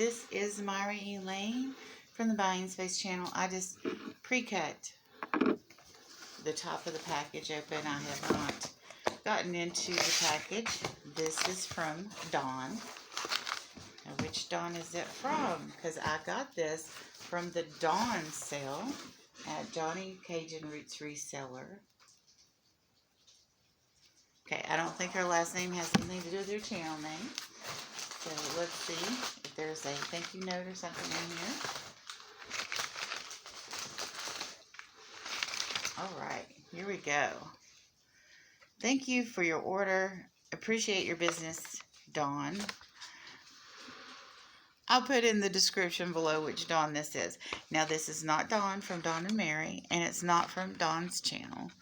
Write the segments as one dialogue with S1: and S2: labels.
S1: this is Myra Elaine from the Buying Space channel. I just pre-cut the top of the package open. I have not gotten into the package. This is from Dawn. Now, which Dawn is it from? Because I got this from the Dawn sale at Kajun Roots Reseller. Okay, I don't think her last name has anything to do with her channel name. So let's see if there's a thank you note or something in here. Alright, here we go. Thank you for your order. Appreciate your business, Dawn. I'll put in the description below which Dawn this is. Now, this is not Dawn from Dawn and Mary, and it's not from Dawn's channel,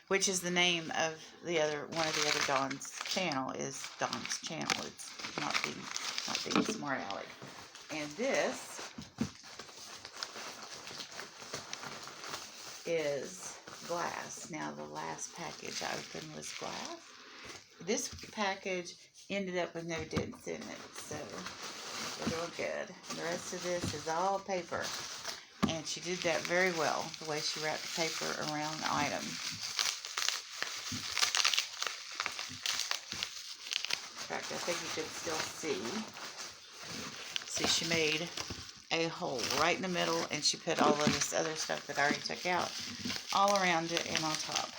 S1: which is the name of the other one of the other Dawn's channel is Dawn's channel. It's not being smart aleck. And this is glass. Now, the last package I opened was glass. This package ended up with no dents in it, so we're doing good. The rest of this is all paper, and she did that very well, the way she wrapped the paper around the item. In fact, I think you can still see. See, she made a hole right in the middle, and she put all of this other stuff that I already took out all around it and on top.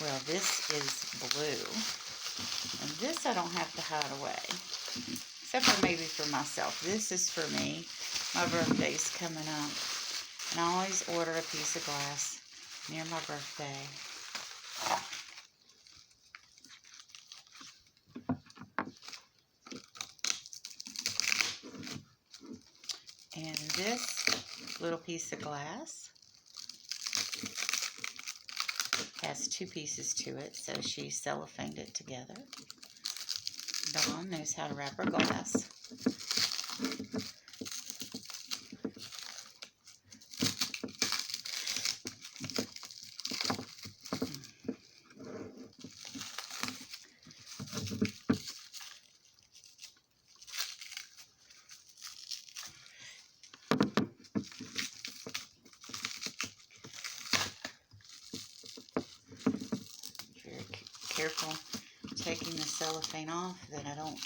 S1: Well, this is blue, and this I don't have to hide away, except for maybe for myself. This is for me. My birthday's coming up, and I always order a piece of glass near my birthday. And this little piece of glass has two pieces to it, so she cellophaned it together. Dawn knows how to wrap her glass. Careful taking the cellophane off that I don't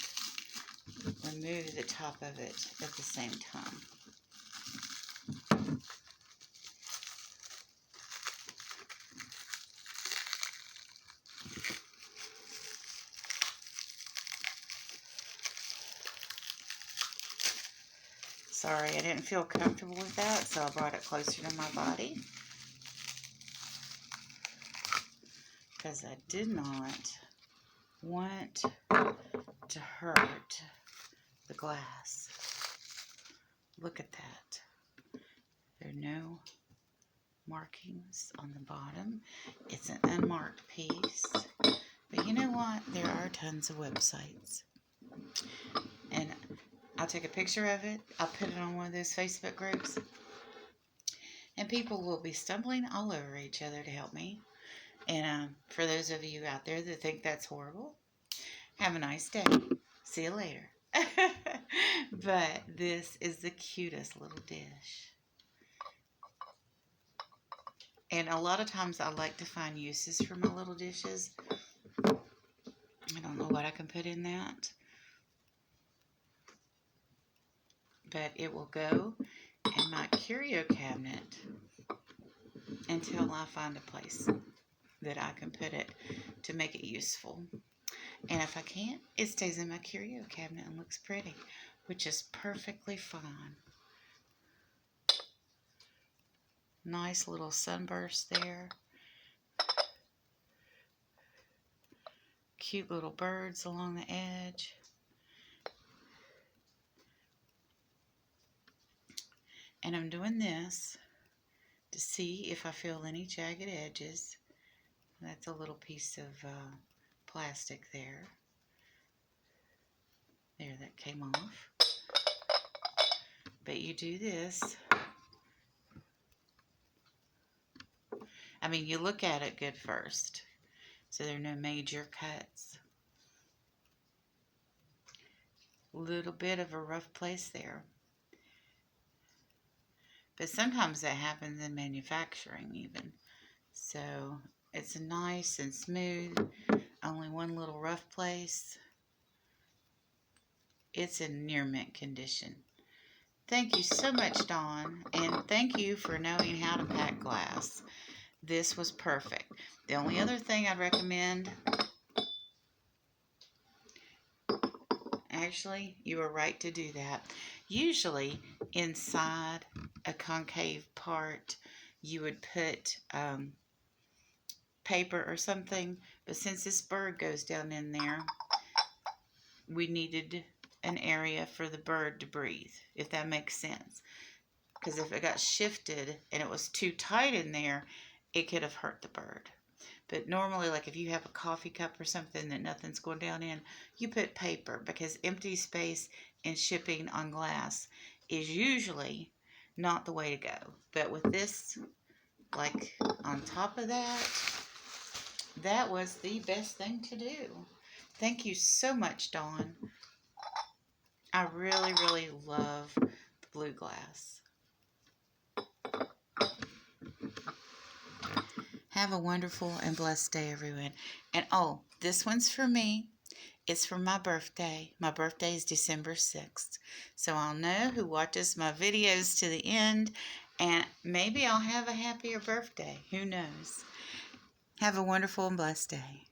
S1: remove the top of it at the same time. Sorry, I didn't feel comfortable with that, so I brought it closer to my body, because I did not want to hurt the glass. Look at that. There are no markings on the bottom. It's an unmarked piece. But you know what? There are tons of websites. And I'll take a picture of it. I'll put it on one of those Facebook groups. And people will be stumbling all over each other to help me. And for those of you out there that think that's horrible, have a nice day. See you later. But this is the cutest little dish. And a lot of times I like to find uses for my little dishes. I don't know what I can put in that, but it will go in my curio cabinet until I find a place that I can put it to make it useful. And if I can't, it stays in my curio cabinet and looks pretty, which is perfectly fine. Nice little sunburst there. Cute little birds along the edge. And I'm doing this to see if I feel any jagged edges. That's a little piece of plastic there. There, that came off. But you do this. I mean, you look at it good first, so there are no major cuts. Little bit of a rough place there. But sometimes that happens in manufacturing even. So it's nice and smooth. Only one little rough place. It's in near mint condition. Thank you so much, Dawn. And thank you for knowing how to pack glass. This was perfect. The only other thing I'd recommend, actually, you were right to do that. Usually, inside a concave part, you would put paper or something. But since this bird goes down in there, we needed an area for the bird to breathe, if that makes sense. Because if it got shifted and it was too tight in there, it could have hurt the bird. But normally, like if you have a coffee cup or something that nothing's going down in, you put paper, because empty space and shipping on glass is usually not the way to go. But with this, like on top of that, that was the best thing to do. Thank you so much, Dawn. I really, really love the blue glass. Have a wonderful and blessed day, everyone. And oh, this one's for me. It's for my birthday. My birthday is December 6th. So I'll know who watches my videos to the end, and maybe I'll have a happier birthday. Who knows? Have a wonderful and blessed day.